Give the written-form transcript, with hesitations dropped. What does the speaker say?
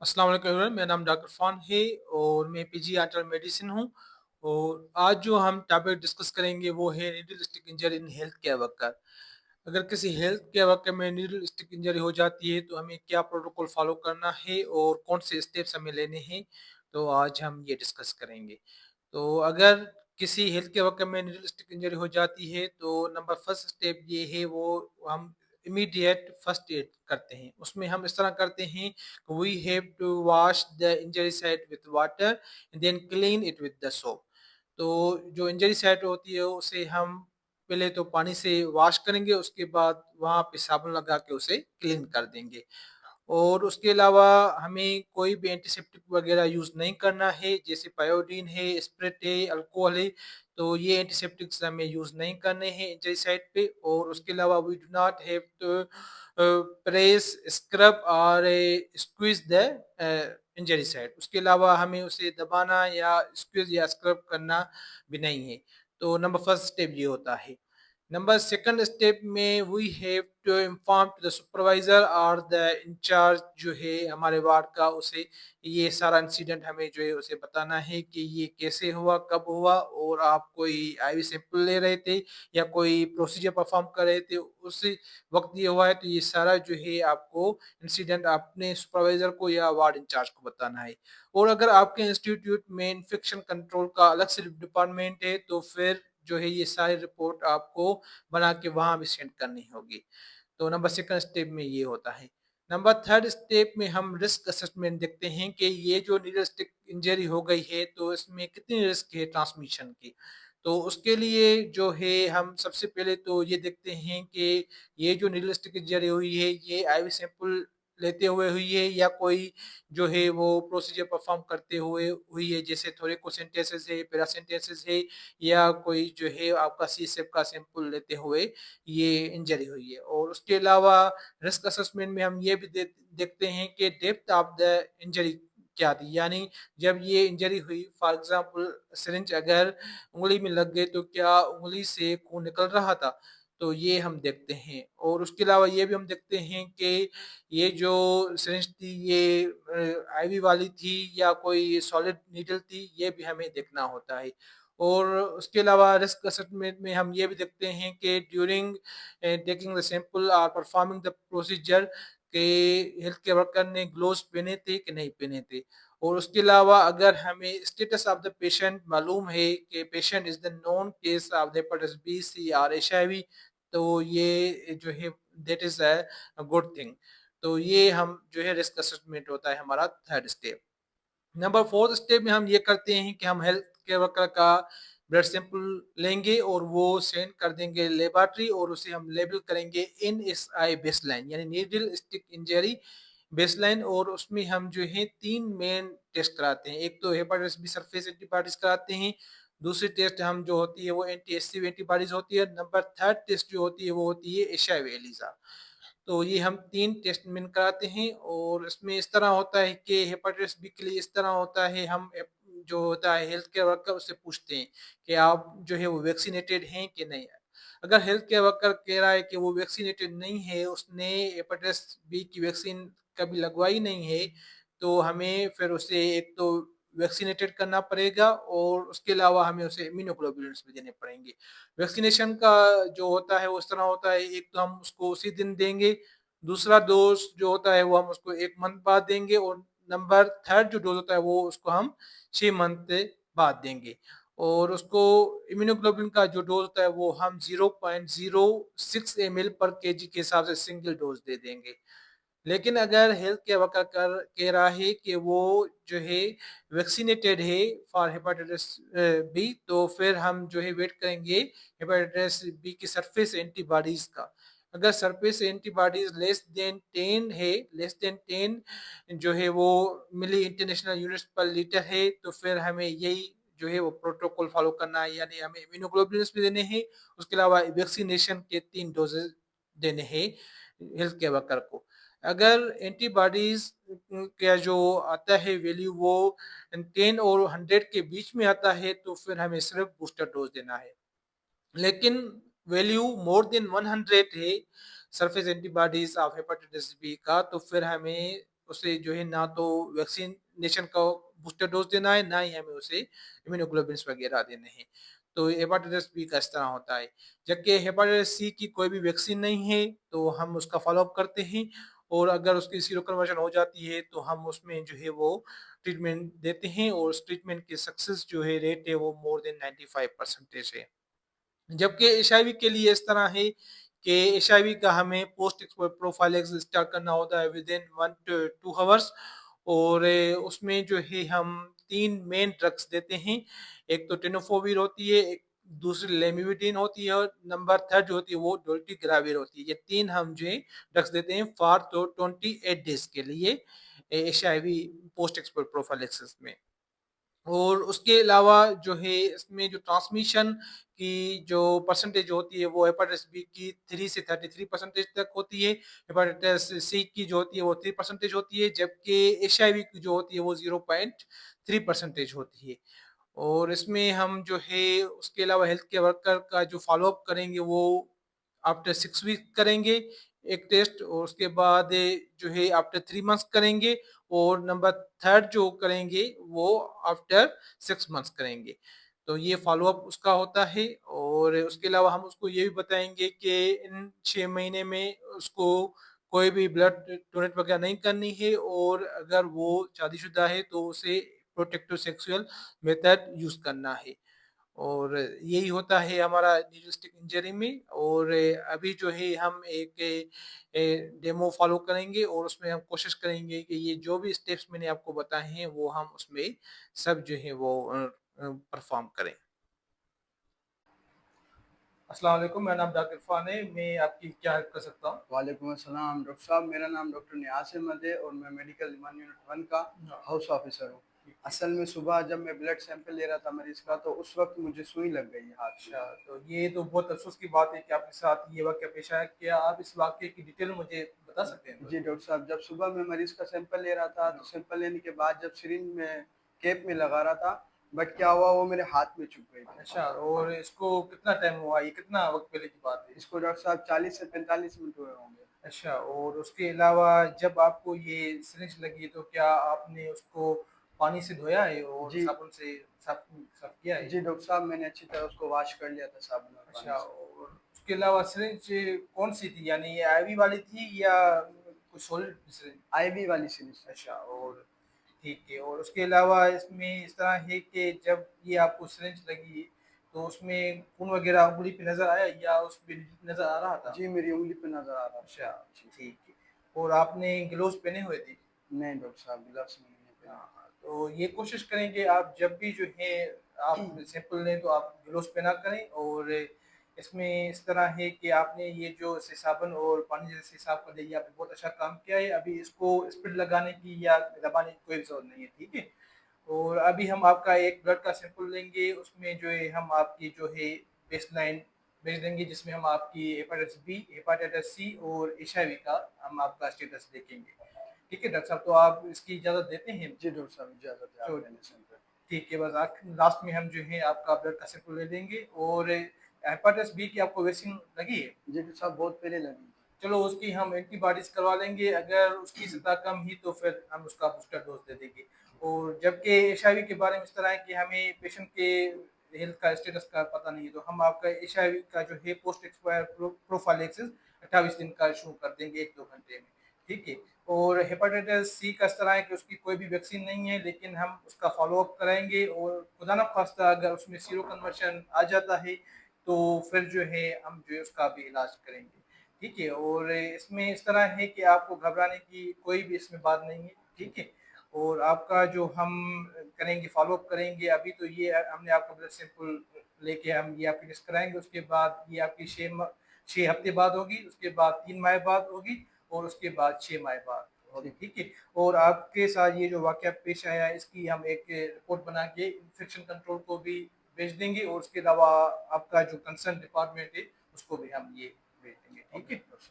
अस्सलाम वालेकुम एवरीवन, मेरा नाम डॉक्टर फ़ान है और मैं पीजी इंटरनल मेडिसिन हूँ। और आज जो हम टॉपिक डिस्कस करेंगे वो है needle stick injury in health care worker. अगर किसी हेल्थ केयर वर्कर में नीडल स्टिक इंजरी हो जाती है तो हमें क्या प्रोटोकॉल फॉलो करना है और कौन से स्टेप्स हमें लेने हैं, तो आज हम ये डिस्कस करेंगे। तो अगर किसी हेल्थ केयर वर्कर में नीडल स्टिक इंजरी हो जाती है तो नंबर फर्स्ट स्टेप ये है, वो हम इमीडिएट फर्स्ट एड करते हैं। उसमें हम इस तरह करते हैं, we have to wash the injury site with water and then clean it with the soap. तो जो इंजरी साइट होती है उसे हम पहले तो पानी से वॉश करेंगे, उसके बाद वहाँ पे साबुन लगा के उसे क्लीन कर देंगे। और उसके अलावा हमें कोई भी एंटीसेप्टिक वगैरह यूज़ नहीं करना है, जैसे पायोडीन है, स्प्रिट है, अल्कोहल है, तो ये एंटीसेप्टिक्स हमें यूज़ नहीं करने हैं इंजरी साइट पे। और उसके अलावा we do not have to press, scrub और स्क्वीज़ द इंजरी साइट। उसके अलावा हमें उसे दबाना या स्क्वीज़ या स्क्रब करना भी नहीं है। तो नंबर फर्स्ट स्टेप ये होता है। नंबर सेकंड स्टेप में we have to inform to the supervisor और द इंचार्ज जो है हमारे वार्ड का, उसे ये सारा इंसिडेंट हमें जो है उसे बताना है कि ये कैसे हुआ, कब हुआ, और आप कोई आईवी सैंपल ले रहे थे या कोई प्रोसीजर परफॉर्म कर रहे थे उस वक्त ये हुआ है। तो ये सारा जो है आपको इंसिडेंट अपने सुपरवाइजर को या वार्ड इंचार्ज को बताना है। और अगर आपके इंस्टीट्यूट में इन्फेक्शन कंट्रोल का अलग से डिपार्टमेंट है तो फिर जो है ये सारी रिपोर्ट आपको बना के वहाँ भी सेंड करनी होगी। तो नंबर सेकंड स्टेप में ये होता है। नंबर थर्ड स्टेप में हम रिस्क असेसमेंट देखते हैं कि ये जो नीडल स्टिक इंजरी हो गई है तो इसमें कितनी रिस्क है ट्रांसमिशन की। तो उसके लिए जो है हम सबसे पहले तो ये देखते हैं कि ये जो नीडल स्टिक इंजरी हुई है ये आईवी सैंपल लेते हुए हुई है या कोई जो है वो प्रोसीजर परफॉर्म करते हुए हुई है, जैसे थोरेकोसेंटेसिस है, पैरासेंटेसिस है, या कोई जो है आपका सी-सेप का सैंपल लेते हुए ये इंजरी हुई है। और उसके अलावा रिस्क असेसमेंट में हम ये भी देखते हैं कि डेप्थ ऑफ द इंजरी क्या थी, यानी जब ये इंजरी हुई, फॉर एग्जांपल सिरिंज अगर उंगली में लग गई तो क्या उंगली से खून निकल रहा था, तो ये हम देखते हैं। और उसके अलावा ये भी हम देखते हैं कि ये जो सिरिंज थी ये आईवी वाली थी या कोई सॉलिड नीडल थी, ये भी हमें देखना होता है। और उसके अलावा रिस्क असेसमेंट में हम ये भी देखते हैं कि ड्यूरिंग टेकिंग द सैंपल और परफॉर्मिंग द प्रोसीजर के हेल्थ केयर वर्कर ने ग्लोव्स पहने थे कि नहीं पहने थे। और उसके अलावा अगर हमें स्टेटस ऑफ द पेशेंट मालूम है कि patient is the known case of the hepatitis B, C और एचआईवी, तो ये जो है that is a good thing. तो ये हम जो है रिस्क असेसमेंट होता है हमारा third step. Number fourth step में हम ये करते हैं कि हम हेल्थ केयर वर्कर का ब्लड सैंपल लेंगे और वो सेंड कर देंगे लेबोरेटरी, और उसे हम लेबल करेंगे NSI बेसलाइन, यानी नीडल स्टिक इंजरी बेसलाइन। और उसमें हम जो है तीन मेन टेस्ट कराते हैं। एक तो हेपेटाइटिस बी सरफेस एंटीबॉडीज कराते हैं, दूसरी टेस्ट हम जो होती है वो एंटी एचसीवी एंटीबॉडीज होती है, नंबर थर्ड टेस्ट जो होती है वो होती है एचआईवी एलिसा। तो ये हम 3 टेस्ट में कराते हैं। और इसमें इस तरह होता है कि हेपेटाइटिस बी के लिए इस तरह होता है, हम जो होता है हेल्थ केयर वर्कर उससे पूछते हैं कि आप जो है वो वैक्सीनेटेड हैं कि नहीं। अगर हेल्थ केयर वर्कर कह रहा है कि वो वैक्सीनेटेड नहीं है, उसने हेपेटाइटिस बी की वैक्सीन कभी लगवाई नहीं है, तो हमें फिर उसे एक तो वैक्सीनेटेड करना पड़ेगा और उसके अलावा हमें उसे इम्यूनोग्लोबुलिन्स भी देने पड़ेंगे। वैक्सीनेशन का जो होता है वो इस तरह होता है, एक तो हम उसको उसी दिन देंगे, दूसरा डोज जो होता है वो हम उसको 1 मंथ बाद देंगे, और नंबर थर्ड जो डोज होता है वो उसको हम 6 मंथ बाद देंगे। और उसको इम्यूनोग्लोबुलिन का जो डोज होता है वो हम 0.06 ml पर केजी के हिसाब से सिंगल डोज दे देंगे। लेकिन अगर हेल्थ केयर वर्कर कह रहा है कि वो जो है वैक्सीनेटेड है फॉर हेपेटाइटिस बी, तो फिर हम जो है वेट करेंगे हेपेटाइटिस बी की सरफेस एंटीबॉडीज का। अगर सरफेस एंटीबॉडीज लेस देन 10 जो है वो मिली इंटरनेशनल यूनिट्स पर लीटर है, तो फिर हमें यही जो है वो प्रोटोकॉल फॉलो करना है, यानी हमें इम्यूनोग्लोबुलिन्स भी देने हैं, उसके अलावा वैक्सीनेशन के 3 डोजेज देने हैं हेल्थ केयर वर्कर को। अगर एंटीबॉडीज का जो आता है वैल्यू वो 10 और 100 के बीच में आता है, तो फिर हमें सिर्फ बूस्टर डोज देना है। लेकिन वैल्यू मोर देन 100 है surface antibodies of hepatitis B का, तो फिर हमें उसे जो है ना तो वैक्सीनेशन का बूस्टर डोज़ देना है, ना ही हमें उसे इम्यूनोग्लोबुलिन्स वगैरह देने हैं। तो हेपेटाइटिस बी का इस तरह होता है। जबकि हेपेटाइटिस सी की कोई भी वैक्सीन नहीं है, तो हम उसका फ़ॉलो-अप करते हैं और अगर उसकी सीरो कन्वर्जन हो जाती है, तो हम उसमें जो है वो ट्रीटमेंट देते हैं और उस ट्रीटमेंट की सक्सेस जो है रेट है वो मोर देन 95% है। जबकि एचआईवी के लिए इस तरह है कि एचआईवी का हमें पोस्ट एक्सपोज़र प्रोफाइलैक्सिस स्टार्ट करना होता है विदिन 1 टू 2 हावर्स और उसमें जो है हम 3 मेन ड्रग्स देते हैं। एक तो टेनोफोविर होती है, एक दूसरी लेमिविडिन होती है और नंबर 3 जो होती है वो डोल्टिग्राविर होती है। ये 3 हम जो है ड्रग्स देते हैं फॉर तो 28 डेज़ के लिए एचआईवी पोस्ट एक्सपोज़र प्रोफाइलैक्सिस में। और उसके अलावा जो है इसमें जो ट्रांसमिशन की जो परसेंटेज होती है वो हेपेटाइटिस बी की 3 से 33% तक होती है। हेपेटाइटिस सी की जो होती है वो 3% होती है, जबकि एचआईवी की जो होती है वो 0.3% होती है। और इसमें हम जो है उसके अलावा हेल्थ केयर वर्कर का जो फ़ॉलो-अप करेंगे वो आफ्टर 6 वीक करेंगे एक टेस्ट और उसके बाद जो है आफ्टर 3 मंथ्स करेंगे और नंबर 3 जो करेंगे वो आफ्टर 6 मंथ्स करेंगे। तो ये फ़ॉलो-अप उसका होता है और उसके अलावा हम उसको ये भी बताएँगे कि इन 6 महीने में उसको कोई भी ब्लड डोनेट वगैरह नहीं करनी है और अगर वो शादीशुदा है तो उसे प्रोटेक्टिव सेक्सुअल मेथड यूज़ करना है। और यही होता है हमारा न्यूरोलिस्टिक इंजरी में और अभी जो है हम एक डेमो फॉलो करेंगे और उसमें हम कोशिश करेंगे कि ये जो भी स्टेप्स मैंने आपको बताए हैं वो हम उसमें सब जो है वो परफॉर्म करें। अस्सलाम वालेकुम, मेरा नाम डॉक्टर इरफान है, मैं आपकी क्या हेल्प कर सकता हूँ? वालेकुम अस्सलाम डॉक्टर साहब, मेरा नाम डॉक्टर नियाज़ अहमद है और मैं मेडिकल ईमान यूनिट 1 का हाँ, हाउस ऑफिसर हूँ। ठीक है। असल में सुबह जब मैं ब्लड सैंपल ले रहा था मरीज़ का तो उस वक़्त मुझे सुई लग गई हाथ में। अच्छा, तो ये तो बहुत अफ़सोस की बात है कि आपके साथ ये वाक़या पेश आया। क्या आप इस वाक़ये की डिटेल मुझे बता सकते हैं जी थोड़ी? डॉक्टर साहब, जब सुबह मैं मरीज़ का सैंपल ले रहा था तो हाँ। सैंपल लेने के बाद जब सिरिंज में कैप में लगा रहा था, बट क्या हुआ वो मेरे हाथ में चुभ गई थी। अच्छा और इसको कितना टाइम हुआ? ये कितना वक़्त पहले की बात है? इसको डॉक्टर साहब 40 से 45 मिनट हुए होंगे। अच्छा और उसके अलावा जब आपको ये सिरिंज लगी तो क्या आपने उसको पानी से धोया है और जी, साबुन से साफ साफ किया है? जी डॉक्टर साहब, मैंने अच्छी तरह उसको वॉश कर लिया था साबुन और पानी अच्छा से। और उसके अलावा सिरिंज कौन-सी थी? यानी ये आईवी वाली थी या कोई सॉलिड सिरिंज? आईवी वाली सिरिंज। अच्छा और ठीक है और उसके अलावा इसमें इस तरह है कि जब ये आपको सिरिंज लगी तो उसमें खून वग़ैरह उँगली पे नज़र आया या उस पे नज़र आ रहा था? जी, मेरी उँगली पे नज़र आ रहा था। अच्छा, जी। ठीक है और आपने ग्लोव्स पहने हुए थे? नहीं डॉक्टर साहब, ग्लव्स नहीं है पहने। हाँ, तो ये कोशिश करें कि आप जब भी जो है आप सैंपल लें तो आप ग्लोव्स पहना करें और इसमें इस तरह है कि आपने ये जो ऐसे साबुन और पानी जैसे साफ़ कर लिया, आपने बहुत अच्छा काम किया है। अभी इसको स्प्रिट लगाने की या दबाने की कोई ज़रूरत नहीं है, ठीक है? और अभी हम आपका एक ब्लड का सैंपल लेंगे, उसमें जो है हम आपकी जो है बेसलाइन भेज देंगे जिसमें हम आपकी हेपेटाइटिस बी, हेपेटाइटिस सी और एचआईवी का हम आपका स्टेटस देखेंगे। ठीक है डॉक्टर साहब, तो आप इसकी इजाज़त देते हैं? जी डॉक्टर साहब, इजाज़त है, तो आप लेने सैंपल। ठीक है, बस लास्ट में हम जो है आपका ब्लड का सैंपल ले लेंगे और हेपेटाइटिस बी की आपको वैक्सीन लगी है? जी डॉक्टर साहब, बहुत पहले लगी थी। चलो उसकी हम एंटीबॉडीज़ करवा लेंगे, अगर उसकी सतह कम ही तो फिर हम उसका बूस्टर डोज़ दे देंगे। और जबकि एचआईवी के बारे में इस तरह है कि हमें पेशेंट के हेल्थ का स्टेटस का पता नहीं है, तो हम आपका एचआईवी का जो है पोस्ट एक्सपायर प्रोफाइलैक्सिस 28 दिन का शुरू कर देंगे 1-2 घंटे में, ठीक है? और हेपेटाइटिस सी का इस तरह है कि उसकी कोई भी वैक्सीन नहीं है, लेकिन हम उसका फ़ॉलो-अप कराएँगे और खुदा ना ख़ास्ता अगर उसमें सीरो कन्वर्शन आ जाता है, तो फिर जो है हम जो है उसका भी इलाज करेंगे। ठीक है? और इसमें इस तरह है कि आपको घबराने की कोई भी इसमें बात नहीं है, ठीक है? और आपका जो हम करेंगे फ़ॉलो-अप करेंगे अभी तो ये हमने आपका ब्लड सैंपल लेके हम ये आपकी टेस्ट कराएँगे, उसके बाद ये आपकी 6 हफ़्ते बाद होगी, उसके बाद 3 माह बाद होगी और उसके बाद 6 माह बाद होगी, ठीक। ठीक है? और आपके साथ ये जो वाक़या पेश आया है इसकी हम एक रिपोर्ट बना के इन्फेक्शन कंट्रोल को भी भेज देंगे और उसके अलावा आपका जो कंसर्न डिपार्टमेंट है उसको भी हम ये भेज देंगे, ठीक ओके है? डॉक्टर साहब।